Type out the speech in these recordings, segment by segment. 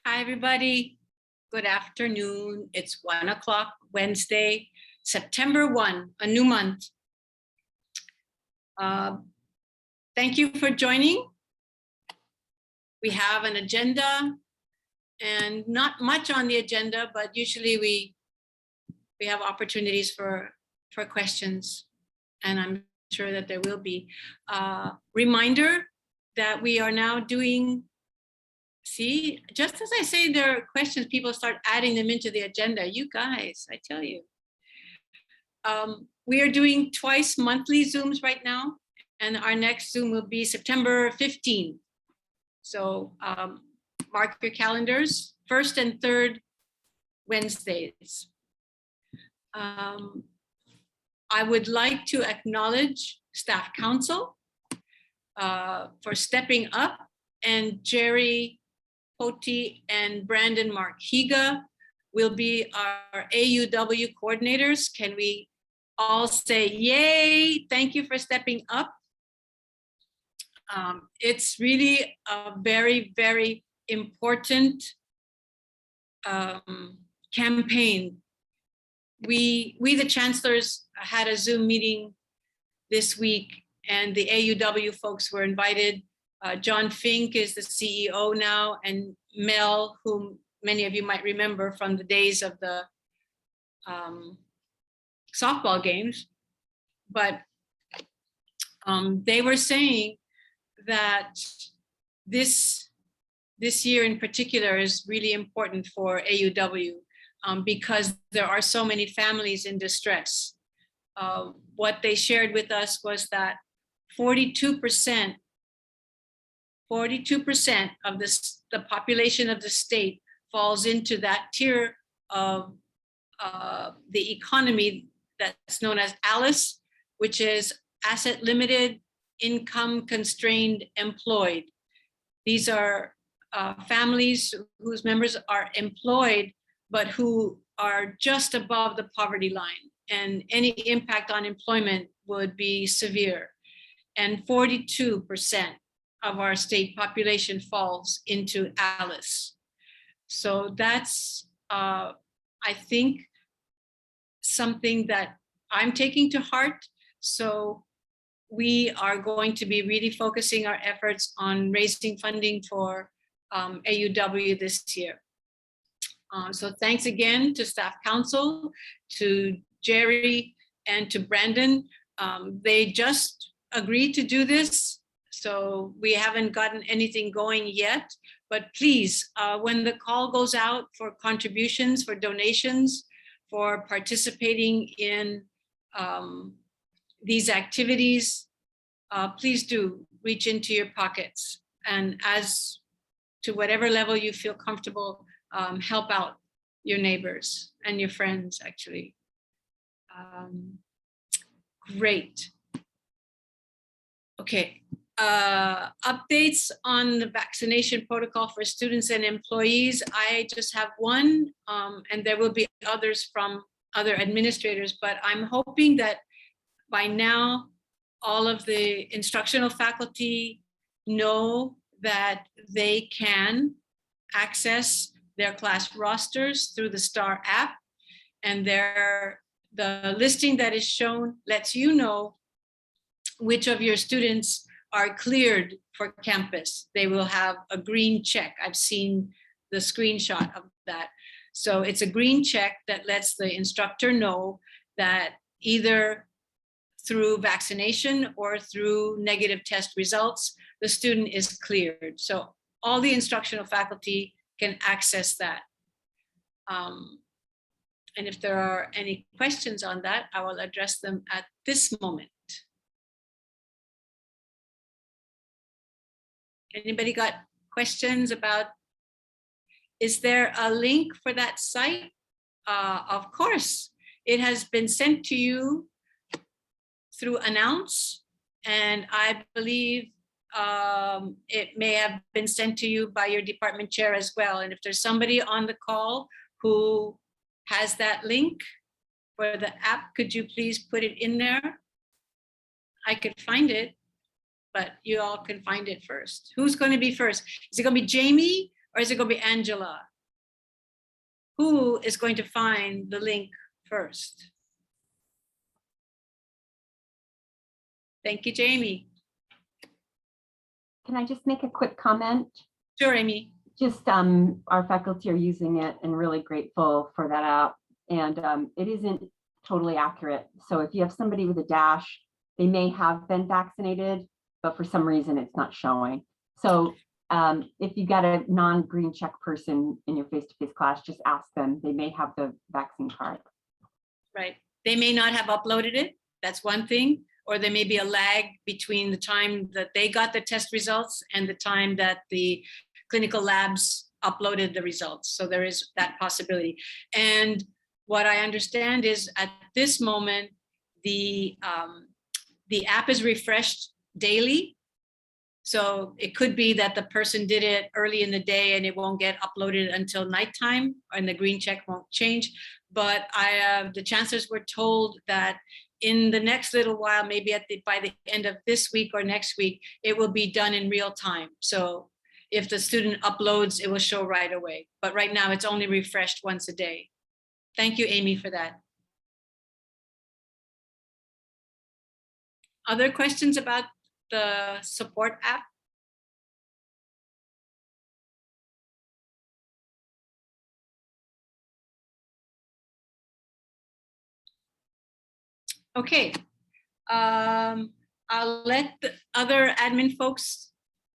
Hi, everybody. Good afternoon. It's 1 o'clock Wednesday, September 1, a new month. Thank you for joining. We have an agenda and not much on the agenda, but usually we have opportunities for questions, and I'm sure that there will be. Reminder that we are now doing. See, just as I say there are questions, people start adding them into the agenda. You guys, I tell you. We are doing twice monthly Zooms right now, and our next Zoom will be September 15. So mark your calendars, first and third Wednesdays. I would like to acknowledge Staff Council for stepping up, and Jerry Poti and Brandon Markhiga will be our AUW coordinators. Can we all say yay? Thank you for stepping up. It's really a very, very important campaign. We the chancellors had a Zoom meeting this week, and the AUW folks were invited. John Fink is the CEO now, and Mel, whom many of you might remember from the days of the softball games. But they were saying that this year in particular is really important for AUW because there are so many families in distress. What they shared with us was that 42% of the population of the state falls into that tier of the economy that's known as ALICE, which is asset limited, income constrained, employed. These are families whose members are employed, but who are just above the poverty line, and any impact on employment would be severe. And 42% of our state population falls into ALICE. So that's, I think, something that I'm taking to heart. So we are going to be really focusing our efforts on raising funding for AUW this year. So thanks again to Staff Council, to Jerry, and to Brandon. They just agreed to do this, so we haven't gotten anything going yet. But please, when the call goes out for contributions, for donations, for participating in these activities, please do reach into your pockets, and as to whatever level you feel comfortable, help out your neighbors and your friends, actually. Great. Okay, updates on the vaccination protocol for students and employees. I just have one, and there will be others from other administrators, but I'm hoping that by now, all of the instructional faculty know that they can access their class rosters through the STAR app, and the listing that is shown lets you know which of your students are cleared for campus. They will have a green check. I've seen the screenshot of that. So it's a green check that lets the instructor know that either through vaccination or through negative test results, the student is cleared. So all the instructional faculty can access that. And if there are any questions on that, I will address them at this moment. Anybody got questions about, is there a link for that site? Of course, it has been sent to you through Announce, and I believe it may have been sent to you by your department chair as well. And if there's somebody on the call who has that link for the app, could you please put it in there? I could find it, but you all can find it first. Who's going to be first? Is it going to be Jamie or is it going to be Angela? Who is going to find the link first? Thank you, Jamie. Can I just make a quick comment? Sure, Amy. Just our faculty are using it and really grateful for that app. And it isn't totally accurate. So if you have somebody with a dash, they may have been vaccinated, but for some reason it's not showing. So if you got a non-green check person in your face-to-face class, just ask them. They may have the vaccine card. Right. They may not have uploaded it. That's one thing. Or there may be a lag between the time that they got the test results and the time that the clinical labs uploaded the results. So there is that possibility. And what I understand is at this moment, the app is refreshed daily. So it could be that the person did it early in the day and it won't get uploaded until nighttime and the green check won't change. But the chancellors were told that in the next little while, maybe by the end of this week or next week, it will be done in real time. So if the student uploads, it will show right away. But right now it's only refreshed once a day. Thank you, Amy, for that. Other questions about the support app? Okay. I'll let the other admin folks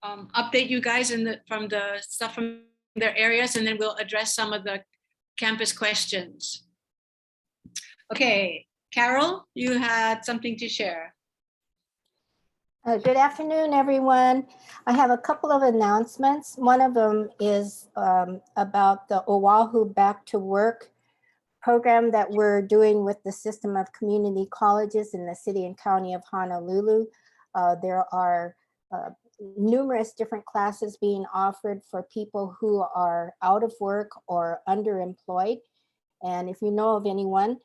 update you guys from the stuff from their areas, and then we'll address some of the campus questions. Okay, Carol, you had something to share. Good afternoon, everyone. I have a couple of announcements. One of them is about the Oahu Back to Work program that we're doing with the system of community colleges in the city and county of Honolulu. There are numerous different classes being offered for people who are out of work or underemployed. And if you know of anyone,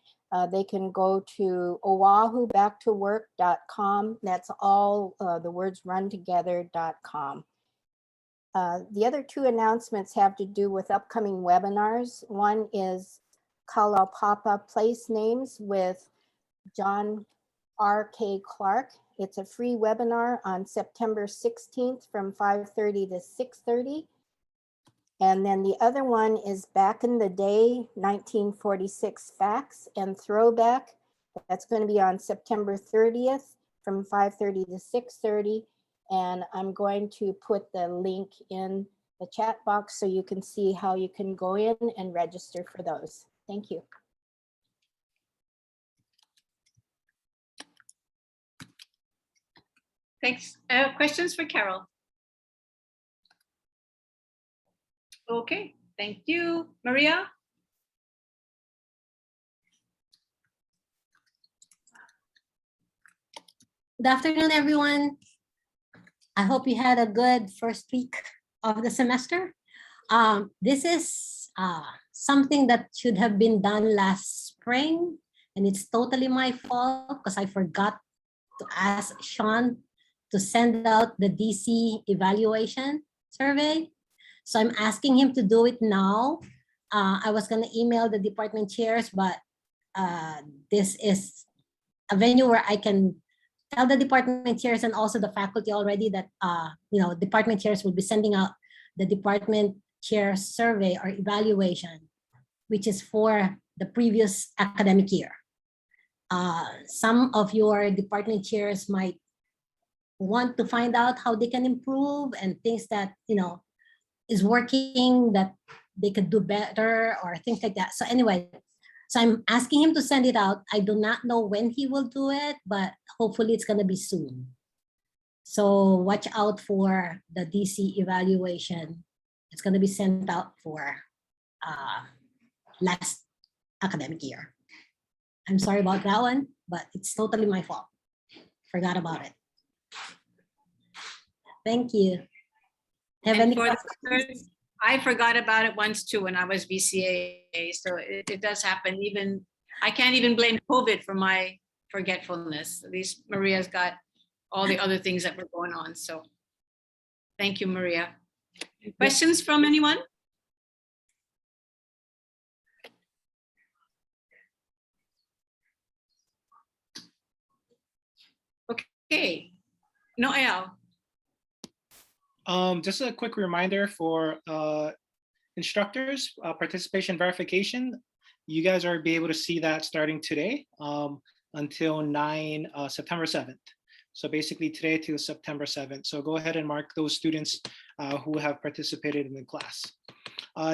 they can go to oahubacktowork.com. That's all the words run together.com. The other two announcements have to do with upcoming webinars. One is Kalaupapa Place Names with John R.K. Clark. It's a free webinar on September 16th from 5:30 to 6:30. And then the other one is Back in the Day, 1946 Facts and Throwback. That's going to be on September 30th from 5:30 to 6:30. And I'm going to put the link in the chat box so you can see how you can go in and register for those. Thank you. Thanks. Questions for Carol? Okay, thank you. Maria? Good afternoon, everyone. I hope you had a good first week of the semester. This is something that should have been done last spring, and it's totally my fault because I forgot to ask Sean to send out the DC evaluation survey. So I'm asking him to do it now. I was going to email the department chairs, but this is a venue where I can tell the department chairs and also the faculty already that department chairs will be sending out the department chair survey or evaluation, which is for the previous academic year. Some of your department chairs might want to find out how they can improve and things that is working that they could do better or things like that. So anyway, so I'm asking him to send it out. I do not know when he will do it, but hopefully it's going to be soon. So watch out for the DC evaluation. It's going to be sent out for last academic year. I'm sorry about that one, but it's totally my fault. Forgot about it. Thank you. Have any questions? I forgot about it once too when I was VCA, so it does happen. Even I can't even blame COVID for my forgetfulness. At least Maria's got all the other things that were going on. So thank you, Maria. Questions from anyone? Okay, Noel. Just a quick reminder for instructors, participation verification. You guys are be able to see that starting today until September 7th. So basically today to September 7th. So go ahead and mark those students who have participated in the class.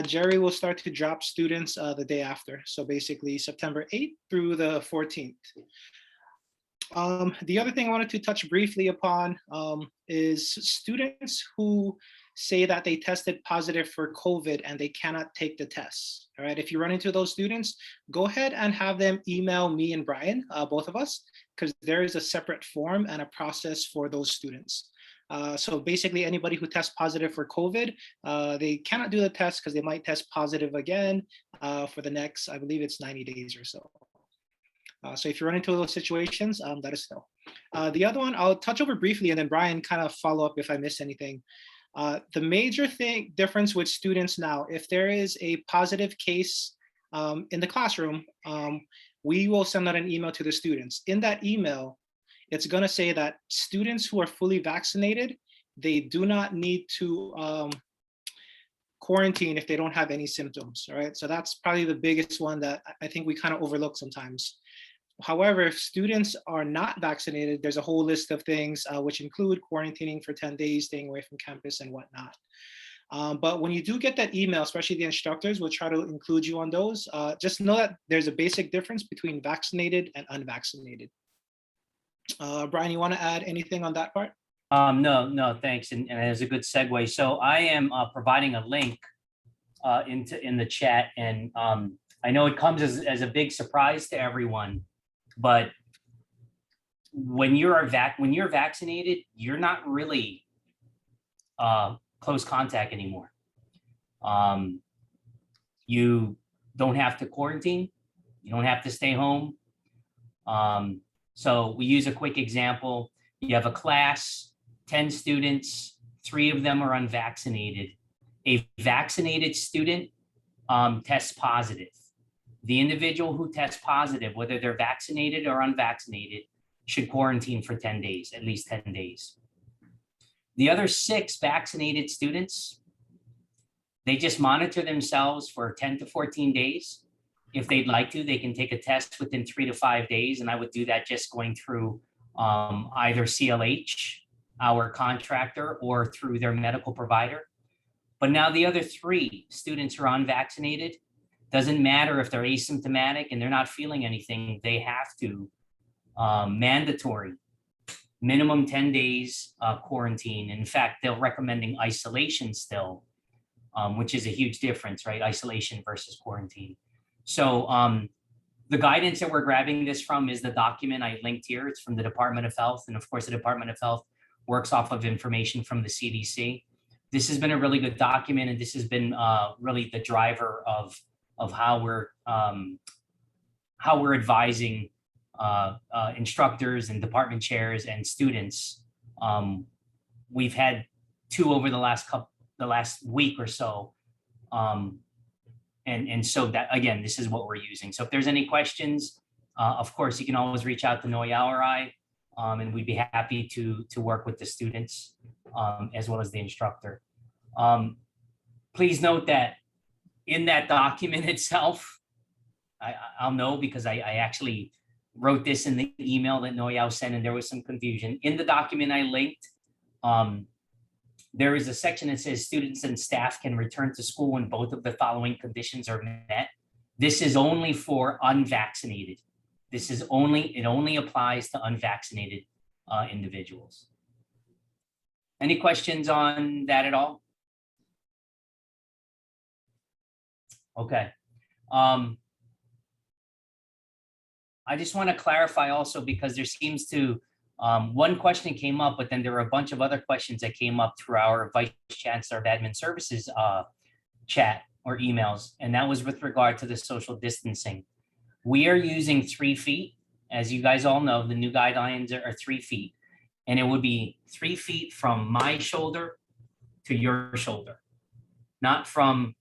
Jerry will start to drop students the day after. So basically September 8th through the 14th. The other thing I wanted to touch briefly upon is students who say that they tested positive for COVID and they cannot take the tests. All right, if you run into those students, go ahead and have them email me and Brian, both of us, because there is a separate form and a process for those students. So basically anybody who tests positive for COVID, they cannot do the test because they might test positive again for the next, I believe it's 90 days or so. So if you run into those situations, let us know. The other one I'll touch over briefly and then Brian kind of follow up if I miss anything. The major difference with students now, if there is a positive case in the classroom, we will send out an email to the students. In that email, it's gonna say that students who are fully vaccinated, they do not need to quarantine if they don't have any symptoms, all right? So that's probably the biggest one that I think we kind of overlook sometimes. However, if students are not vaccinated, there's a whole list of things which include quarantining for 10 days, staying away from campus and whatnot. But when you do get that email, especially the instructors will try to include you on those. Just know that there's a basic difference between vaccinated and unvaccinated. Brian, you want to add anything on that part? No, thanks. And as a good segue, so I am providing a link in the chat, and I know it comes as a big surprise to everyone, but when you're vaccinated, you're not really close contact anymore. You don't have to quarantine. You don't have to stay home. So we use a quick example. You have a class, 10 students, 3 of them are unvaccinated. A vaccinated student tests positive. The individual who tests positive, whether they're vaccinated or unvaccinated, should quarantine for 10 days, at least 10 days. The other 6 vaccinated students, they just monitor themselves for 10 to 14 days. If they'd like to, they can take a test within 3 to 5 days. And I would do that just going through either CLH, our contractor, or through their medical provider. But now the other 3 students who are unvaccinated, doesn't matter if they're asymptomatic and they're not feeling anything, they have to mandatory minimum 10 days quarantine. In fact, they're recommending isolation still, which is a huge difference, right? Isolation versus quarantine. So the guidance that we're grabbing this from is the document I linked here. It's from the Department of Health. And of course, the Department of Health works off of information from the CDC. This has been a really good document, and this has been really the driver of how we're advising instructors and department chairs and students. We've had 2 over the last week or so. And so that, again, this is what we're using. So if there's any questions, of course, you can always reach out to Noya or I, and we'd be happy to work with the students as well as the instructor. Please note that in that document itself, I'll know because I actually wrote this in the email that Noya sent, and there was some confusion. In the document I linked, there is a section that says students and staff can return to school when both of the following conditions are met. This is only for unvaccinated. It only applies to unvaccinated individuals. Any questions on that at all? Okay. I just want to clarify also, because there seems to, one question came up, but then there were a bunch of other questions that came up through our Vice Chancellor of Admin Services chat or emails, and that was with regard to the social distancing. We are using 3 feet. As you guys all know, the new guidelines are 3 feet, and it would be 3 feet from my shoulder to your shoulder. not from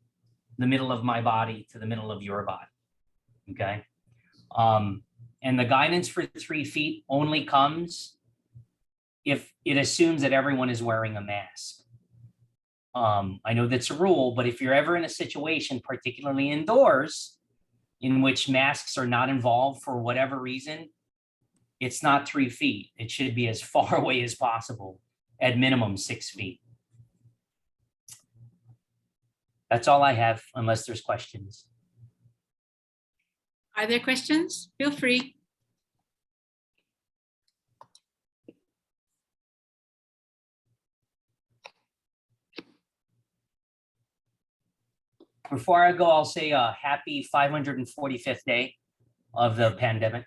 the middle of my body to the middle of your body. Okay. And the guidance for 3 feet only comes if it assumes that everyone is wearing a mask. I know that's a rule, but if you're ever in a situation, particularly indoors, in which masks are not involved for whatever reason, it's not 3 feet. It should be as far away as possible, at minimum 6 feet. That's all I have, unless there's questions. Are there questions? Feel free. Before I go, I'll say a happy 545th day of the pandemic.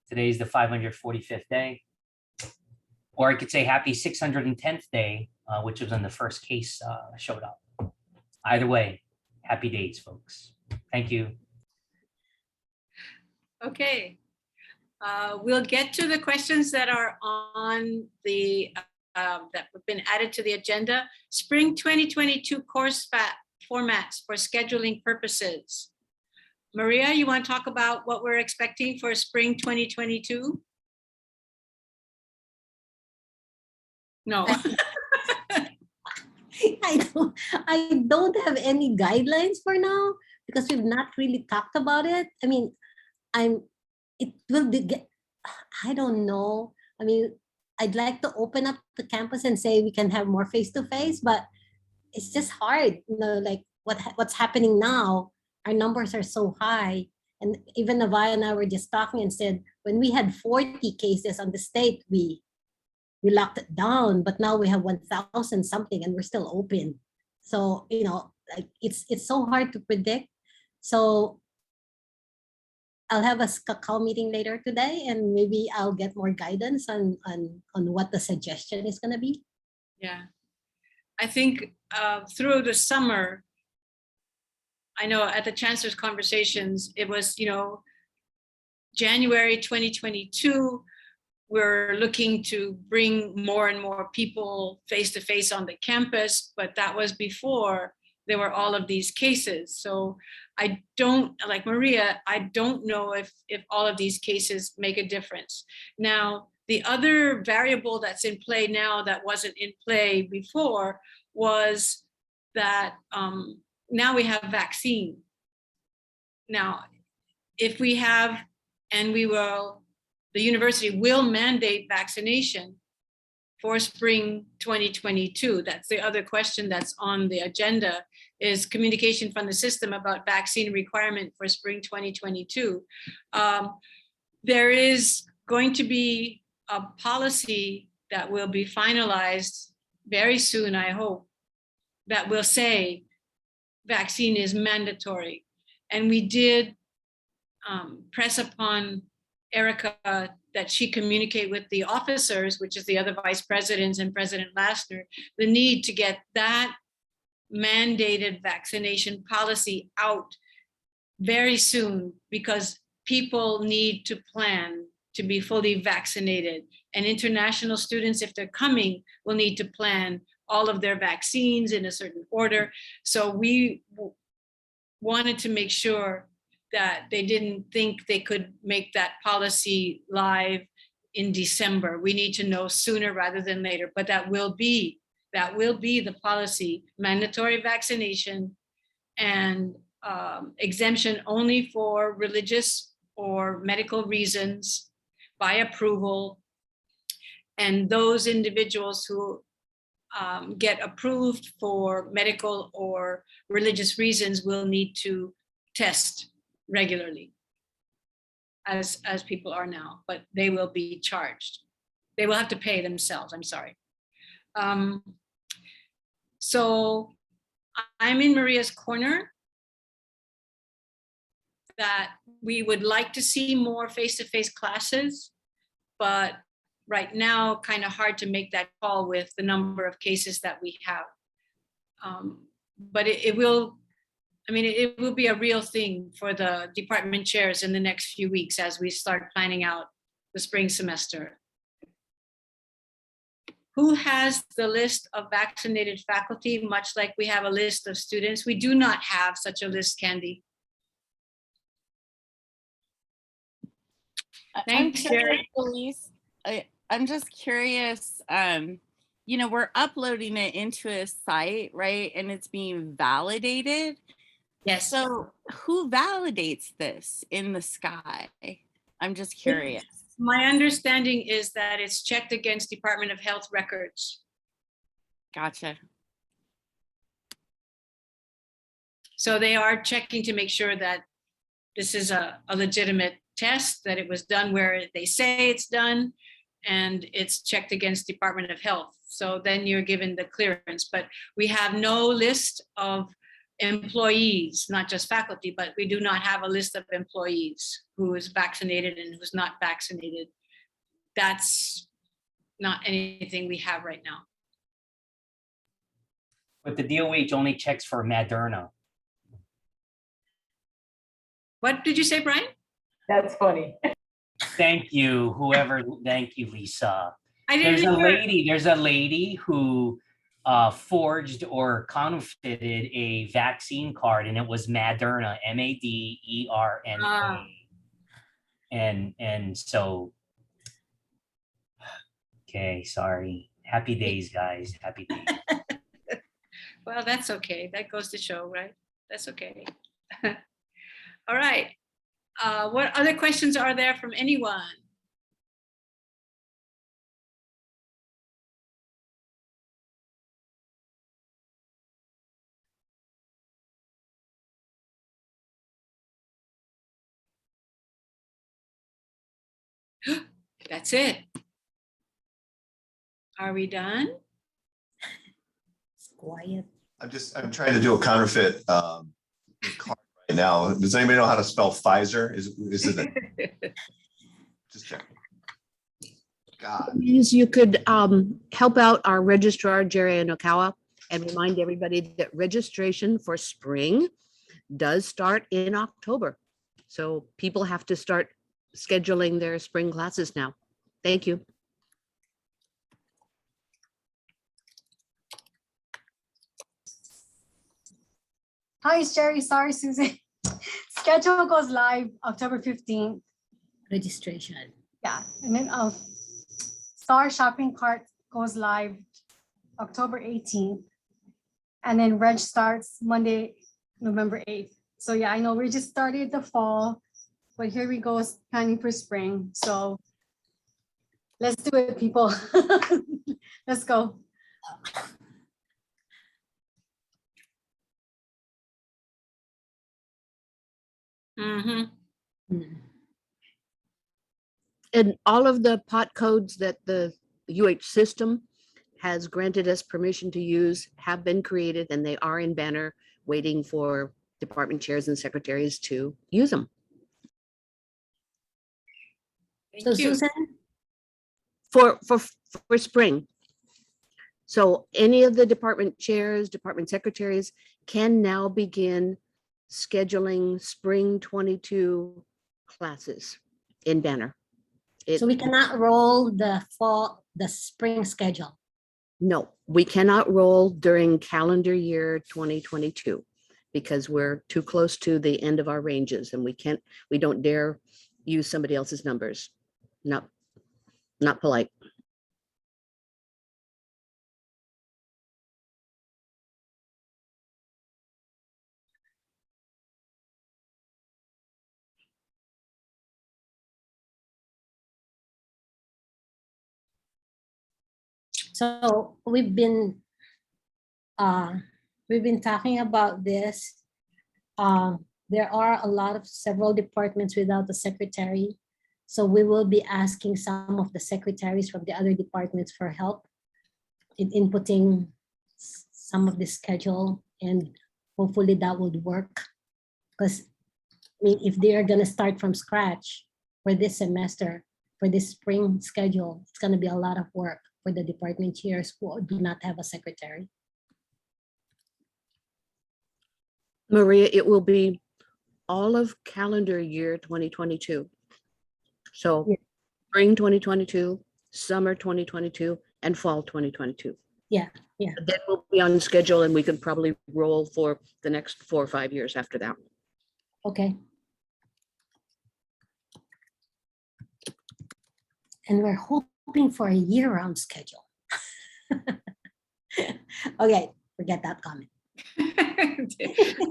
Today's the 545th day. Or I could say happy 610th day, which was when the first case showed up. Either way, happy days, folks. Thank you. Okay. We'll get to the questions that are on the that have been added to the agenda. Spring 2022 course formats for scheduling purposes. Maria, you want to talk about what we're expecting for spring 2022? No. I don't have any guidelines for now because we've not really talked about it. I mean, it will be, I don't know. I mean, I'd like to open up the campus and say we can have more face-to-face, but it's just hard, you know, like what's happening now, our numbers are so high. And even Navaya and I were just talking and said, when we had 40 cases on the state, we locked it down, but now we have 1,000 something and we're still open. So, you know, like it's so hard to predict. So I'll have a cacao meeting later today and maybe I'll get more guidance on what the suggestion is gonna be. Yeah, I think through the summer, I know at the Chancellor's conversations, it was, you know, January 2022, we're looking to bring more and more people face-to-face on the campus, but that was before there were all of these cases. So I don't, like Maria, I don't know if all of these cases make a difference. Now, the other variable that's in play now that wasn't in play before was that now we have vaccine. Now, if we have, and we will, the university will mandate vaccination for spring 2022. That's the other question that's on the agenda, is communication from the system about vaccine requirement for spring 2022. There is going to be a policy that will be finalized very soon, I hope, that will say vaccine is mandatory. And we did press upon Erica that she communicate with the officers, which is the other vice presidents and President Lassner, the need to get that mandated vaccination policy out very soon, because people need to plan to be fully vaccinated. And international students, if they're coming, will need to plan all of their vaccines in a certain order. So we wanted to make sure that they didn't think they could make that policy live in December. We need to know sooner rather than later, but that will be the policy: mandatory vaccination and exemption only for religious or medical reasons by approval. And those individuals who get approved for medical or religious reasons will need to test regularly, as people are now, but they will be charged. They will have to pay themselves, I'm sorry. So I'm in Maria's corner that we would like to see more face-to-face classes, but right now kind of hard to make that call with the number of cases that we have. But it will, I mean, it will be a real thing for the department chairs in the next few weeks as we start planning out the spring semester. Who has the list of vaccinated faculty, much like we have a list of students? We do not have such a list, Candy. I'm Thanks, curious, Jerry. Elise. I'm just curious. We're uploading it into a site, right? And it's being validated. Yes. So who validates this in the sky? I'm just curious. My understanding is that it's checked against Department of Health records. Gotcha. So they are checking to make sure that this is a legitimate test, that it was done where they say it's done, and it's checked against Department of Health. So then you're given the clearance, but we have no list of employees, not just faculty, but we do not have a list of employees who is vaccinated and who's not vaccinated. That's not anything we have right now. But the DOH only checks for Moderna. What did you say, Brian? That's funny. Thank you, whoever, thank you, Lisa. I didn't There's a lady who forged or counterfeited a vaccine card, and it was Moderna, Maderna. And so, okay, sorry. Happy days, guys. Happy days. Well, that's okay. That goes to show, right? That's okay. All right. What other questions are there from anyone? That's it. Are we done? It's quiet. I'm trying to do a counterfeit card right now. Does anybody know how to spell Pfizer? Is it? Just check. God. Means you could help out our registrar, Jerry Anokawa, and remind everybody that registration for spring does start in October. So people have to start scheduling their spring classes now. Thank you. Hi, it's Jerry. Sorry, Susan. Schedule goes live October 15th. Registration. Yeah, and then Star Shopping Cart goes live October 18th. And then Reg starts Monday, November 8th. So yeah, I know we just started the fall, but here we go planning for spring. So let's do it, people. Let's go. Mm-hmm. And all of the pot codes that the UH system has granted us permission to use have been created, and they are in Banner waiting for department chairs and secretaries to use them. So Thank you. Susan, For spring. So any of the department chairs, department secretaries can now begin scheduling spring 22 classes in Banner. so we cannot roll the spring schedule. No, we cannot roll during calendar year 2022 because we're too close to the end of our ranges, and we don't dare use somebody else's numbers. Not polite. So we've been talking about this. There are several departments without a secretary. So we will be asking some of the secretaries from the other departments for help in inputting some of the schedule, and hopefully that would work. Because I mean, if they are gonna start from scratch for this semester, for this spring schedule, it's gonna be a lot of work for the department chairs who do not have a secretary. Maria, it will be all of calendar year 2022. So Yeah. spring 2022, summer 2022, and fall 2022. Yeah, yeah. Then we'll be on schedule and we could probably roll for the next 4 or 5 years after that. Okay. And we're hoping for a year-round schedule. Okay, forget that comment.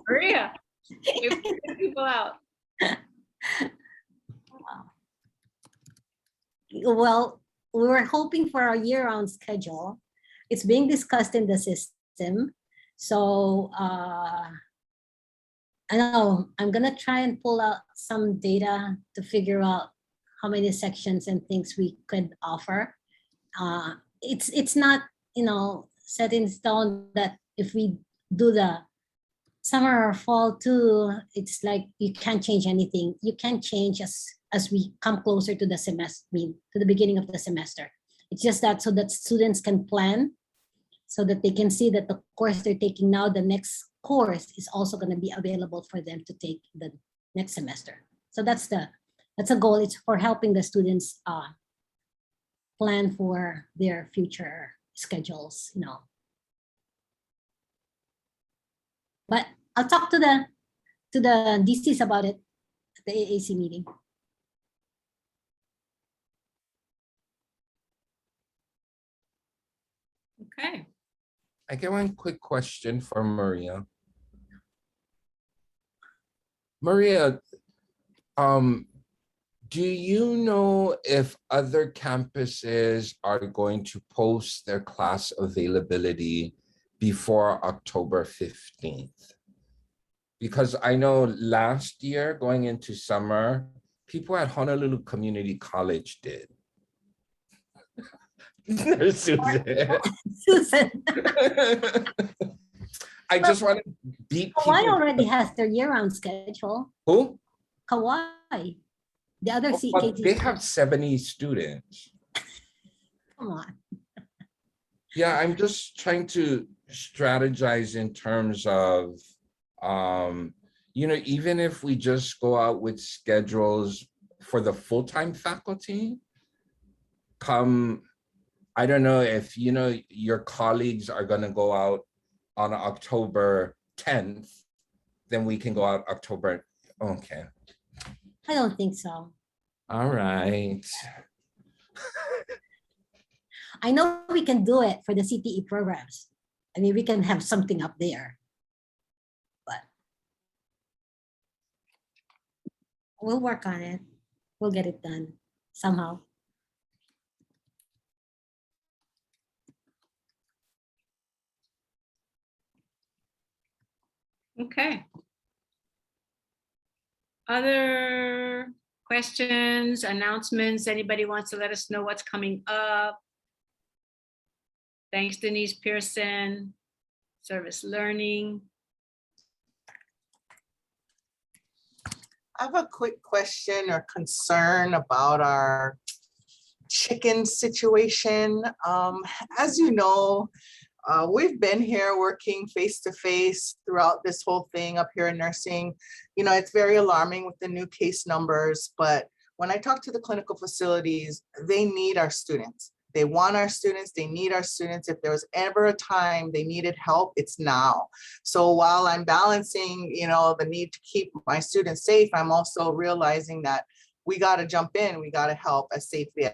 Maria, you freak people out. Well, we were hoping for a year-round schedule. It's being discussed in the system. So I know I'm gonna try and pull out some data to figure out how many sections and things we could offer. It's not, you know, set in stone that if we do the summer or fall too, it's like you can't change anything. You can change as we come closer to the semester, to the beginning of the semester. It's just that so that students can plan, so that they can see that the course they're taking now, the next course is also going to be available for them to take the next semester. So that's a goal. It's for helping the students plan for their future schedules, you know. But I'll talk to the DCs about it at the AAC meeting. Okay. I get one quick question for Maria. Maria, do you know if other campuses are going to post their class availability before October 15th? Because I know last year going into summer, people at Honolulu Community College did. Susan. Susan, I just want to beat Kauai people. already has their year-round schedule. Who? Kauai, the other Oh, but CKT. they have 70 students. Come on. Yeah, I'm just trying to strategize in terms of, you know, even if we just go out with schedules for the full-time faculty, I don't know if, you know, your colleagues are going to go out on October 10th, then we can go out October. Okay. I don't think so. All right. I know we can do it for the CTE programs. I mean, we can have something up there, but we'll work on it. We'll get it done somehow. Okay. Other questions, announcements? Anybody wants to let us know what's coming up? Thanks, Denise Pearson, Service Learning. I have a quick question or concern about our chicken situation. As you know, we've been here working face-to-face throughout this whole thing up here in nursing. You know, it's very alarming with the new case numbers, but when I talk to the clinical facilities, they need our students. They want our students, they need our students. If there was ever a time they needed help, it's now. So while I'm balancing, you know, the need to keep my students safe, I'm also realizing that we got to jump in, we got to help as safely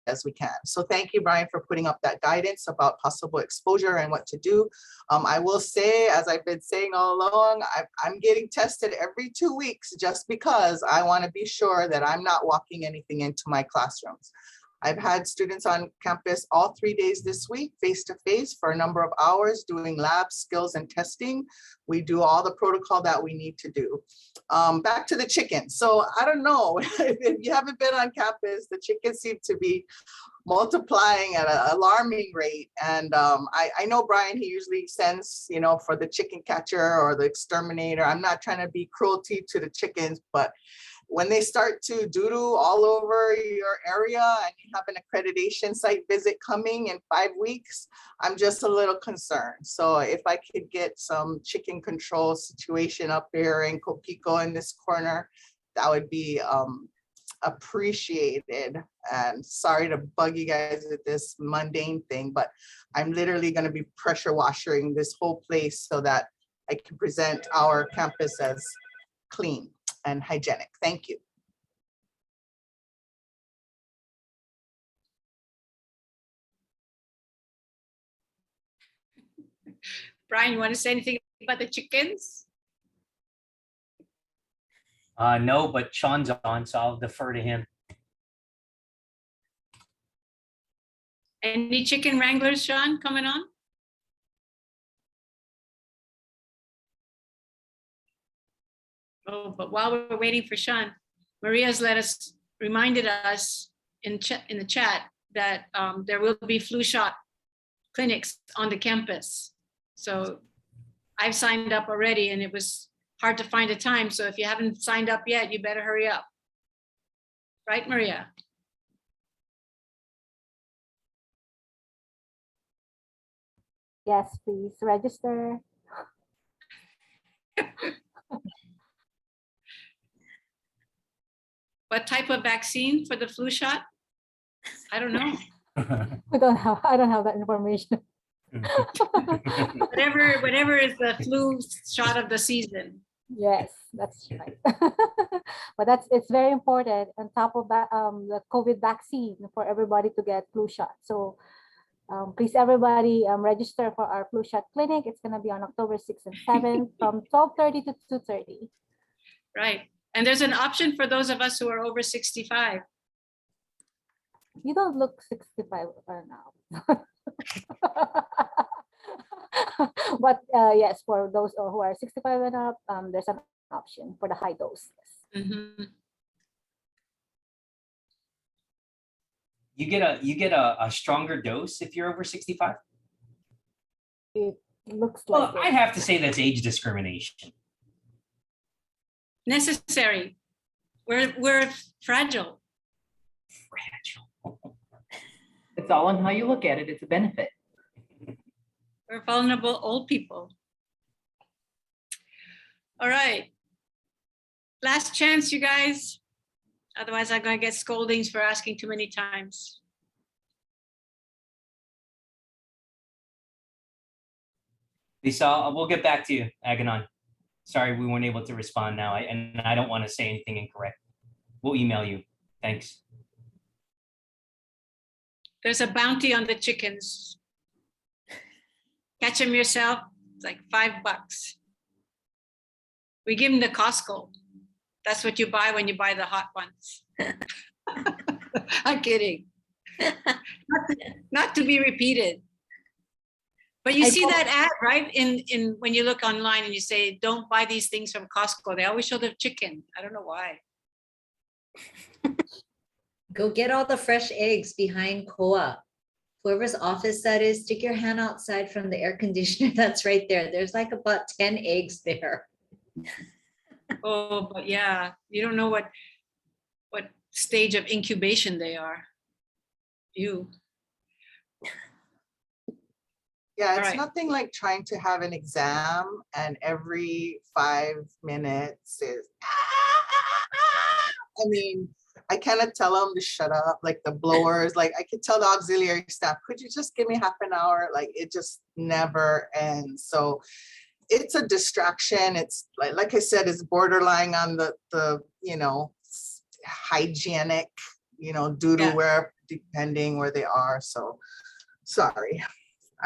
as we can. So thank you, Brian, for putting up that guidance about possible exposure and what to do. I will say, as I've been saying all along, I'm getting tested every 2 weeks just because I want to be sure that I'm not walking anything into my classrooms. I've had students on campus all 3 days this week, face-to-face for a number of hours, doing lab skills and testing. We do all the protocol that we need to do. Back to the chickens. So I don't know, if you haven't been on campus, the chickens seem to be multiplying at an alarming rate. And I know Brian, he usually sends, you know, for the chicken catcher or the exterminator. I'm not trying to be cruelty to the chickens, but when they start to doodle all over your area and you have an accreditation site visit coming in 5 weeks, I'm just a little concerned. So if I could get some chicken control situation up here in Copico in this corner, that would be appreciated. And sorry to bug you guys with this mundane thing, but I'm literally going to be pressure washing this whole place so that I can present our campus as clean and hygienic. Thank you. Brian, you want to say anything about the chickens? No, but Sean's on, so I'll defer to him. Any chicken wranglers, Sean, coming on? Oh, but while we're waiting for Sean, Maria's reminded us in the chat that there will be flu shot clinics on the campus. So I've signed up already and it was hard to find a time. So if you haven't signed up yet, you better hurry up. Right, Maria? Yes, please register. What type of vaccine for the flu shot? I don't know. I don't have that information. Whatever is the flu shot of the season. Yes, that's right. But it's very important on top of that, the COVID vaccine for everybody to get flu shot. So please everybody register for our flu shot clinic. It's gonna be on October 6th and 7th from 12:30 to 2:30. Right. And there's an option for those of us who are over 65. You don't look 65 now. But yes, for those who are 65 and up, there's an option for the high dose. Mhm. You get a stronger dose if you're over 65? It looks Well, like I it. have to say that's age discrimination. Necessary. We're fragile. Fragile. It's all on how you look at it. It's a benefit. We're vulnerable old people. All right. Last chance, you guys. Otherwise, I'm going to get scoldings for asking too many times. Lisa, we'll get back to you, Aganon. Sorry, we weren't able to respond now, and I don't want to say anything incorrect. We'll email you. Thanks. There's a bounty on the chickens. Catch them yourself. It's like $5. We give them the Costco. That's what you buy when you buy the hot ones. I'm kidding. Not to be repeated. But you see that ad, right? In when you look online and you say, don't buy these things from Costco. They always show the chicken. I don't know why. Go get all the fresh eggs behind co-op. Whoever's office that is, stick your hand outside from the air conditioner that's right there. There's like about 10 eggs there. Oh, but yeah, you don't know what stage of incubation they are. You. Yeah, it's right. nothing like trying to have an exam and every 5 minutes is, I mean, I cannot tell them to shut up, like the blowers, like I could tell the auxiliary staff, could you just give me half an hour? Like it just never ends. So it's a distraction. It's like I said, it's borderline on the you know, hygienic, you know, due to where, depending where they are. So sorry.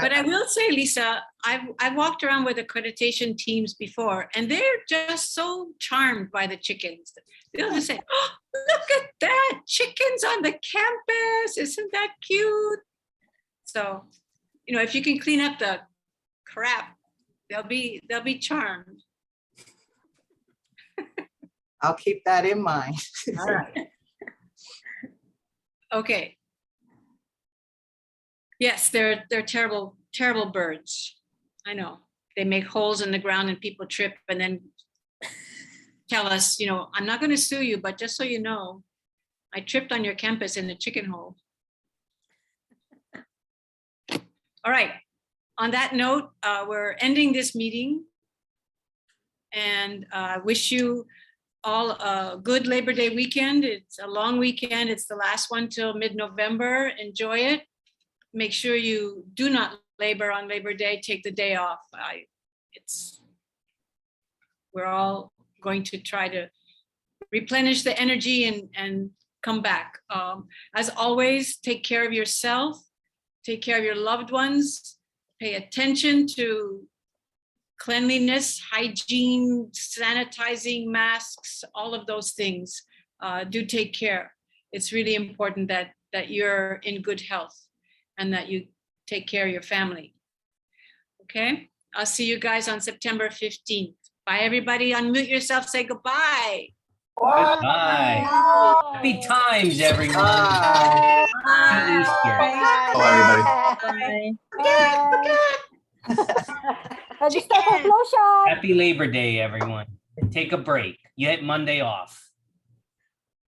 But I will say, Lisa, I've walked around with accreditation teams before, and they're just so charmed by the chickens. They'll just say, oh, look at that, chickens on the campus. Isn't that cute? So, you know, if you can clean up the crap, they'll be charmed. I'll keep that in mind. All right. Okay. Yes, they're terrible, terrible birds. I know. They make holes in the ground and people trip and then tell us, you know, I'm not going to sue you, but just so you know, I tripped on your campus in a chicken hole. All right. On that note, we're ending this meeting and wish you all a good Labor Day weekend. It's a long weekend. It's the last one till mid-November. Enjoy it. Make sure you do not labor on Labor Day. Take the day off. We're all going to try to replenish the energy and come back. As always, take care of yourself. Take care of your loved ones. Pay attention to cleanliness, hygiene, sanitizing, masks, all of those things. Do take care. It's really important that you're in good health and that you take care of your family. Okay, I'll see you guys on September 15th. Bye, everybody. Unmute yourself, say goodbye. Bye. Happy times, everyone. Happy Easter. Hello, everybody. Register for flu shot. Happy Labor Day, everyone. Take a break. You hit Monday off.